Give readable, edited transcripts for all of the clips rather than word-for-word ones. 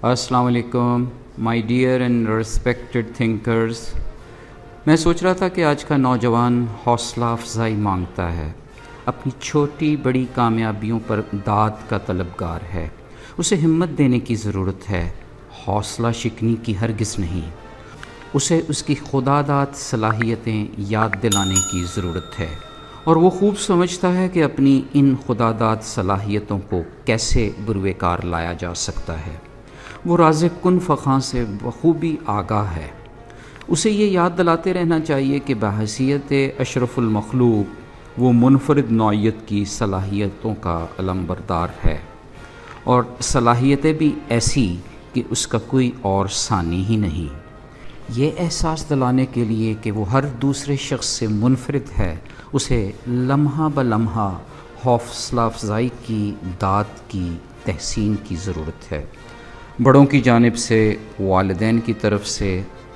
السلام علیکم my dear and respected thinkers. میں سوچ رہا تھا کہ آج کا نوجوان حوصلہ افزائی مانگتا ہے، اپنی چھوٹی بڑی کامیابیوں پر داد کا طلبگار ہے. اسے ہمت دینے کی ضرورت ہے، حوصلہ شکنی کی ہرگز نہیں. اسے اس کی خدا داد صلاحیتیں یاد دلانے کی ضرورت ہے، اور وہ خوب سمجھتا ہے کہ اپنی ان خدا داد صلاحیتوں کو کیسے بروئے کار لایا جا سکتا ہے. وہ رازق کن فخاں سے بخوبی آگاہ ہے. اسے یہ یاد دلاتے رہنا چاہیے کہ بحیثیت اشرف المخلوق وہ منفرد نوعیت کی صلاحیتوں کا علمبردار ہے، اور صلاحیتیں بھی ایسی کہ اس کا کوئی اور ثانی ہی نہیں. یہ احساس دلانے کے لیے کہ وہ ہر دوسرے شخص سے منفرد ہے، اسے لمحہ بلمحہ حوصلہ افزائی کی داد کی تحسین کی ضرورت ہے. بڑوں کی جانب سے، والدین کی طرف سے،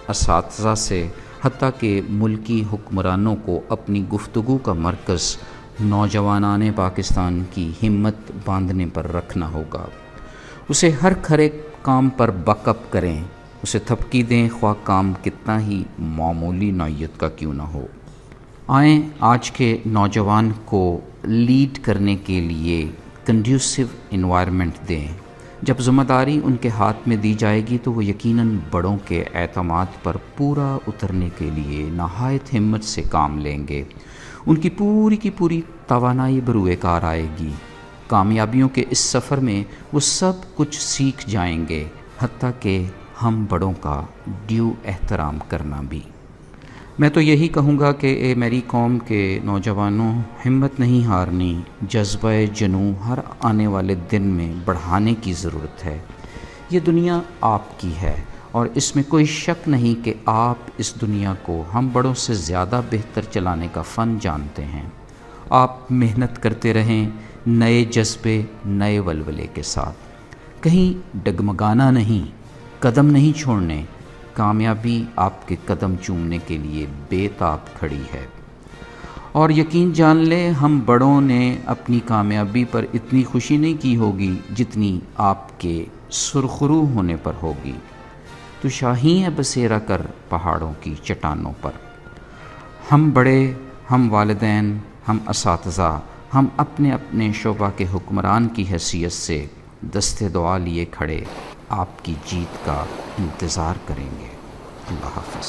اساتذہ سے، حتیٰ کہ ملکی حکمرانوں کو اپنی گفتگو کا مرکز نوجوانان پاکستان کی ہمت باندھنے پر رکھنا ہوگا. اسے ہر کھرے کام پر بک اپ کریں، اسے تھپکی دیں، خواہ کام کتنا ہی معمولی نوعیت کا کیوں نہ ہو. آئیں آج کے نوجوان کو لیڈ کرنے کے لیے کنڈیوسو انوائرمنٹ دیں. جب ذمہ داری ان کے ہاتھ میں دی جائے گی تو وہ یقیناً بڑوں کے اعتماد پر پورا اترنے کے لیے نہایت ہمت سے کام لیں گے. ان کی پوری توانائی بروئے کار آئے گی. کامیابیوں کے اس سفر میں وہ سب کچھ سیکھ جائیں گے، حتیٰ کہ ہم بڑوں کا ڈیو احترام کرنا بھی. میں تو یہی کہوں گا کہ اے میری قوم کے نوجوانوں، ہمت نہیں ہارنی، جذبہ جنوں ہر آنے والے دن میں بڑھانے کی ضرورت ہے. یہ دنیا آپ کی ہے، اور اس میں کوئی شک نہیں کہ آپ اس دنیا کو ہم بڑوں سے زیادہ بہتر چلانے کا فن جانتے ہیں. آپ محنت کرتے رہیں، نئے جذبے، نئے ولولے کے ساتھ. کہیں ڈگمگانا نہیں، قدم نہیں چھوڑنے. کامیابی آپ کے قدم چومنے کے لیے بے تاب کھڑی ہے. اور یقین جان لیں، ہم بڑوں نے اپنی کامیابی پر اتنی خوشی نہیں کی ہوگی جتنی آپ کے سرخرو ہونے پر ہوگی. تو شاہین ہے بسیرا کر پہاڑوں کی چٹانوں پر. ہم بڑے، ہم والدین، ہم اساتذہ، ہم اپنے اپنے شعبہ کے حکمران کی حیثیت سے دستے دعا لیے کھڑے آپ کی جیت کا انتظار کریں گے. اللہ حافظ.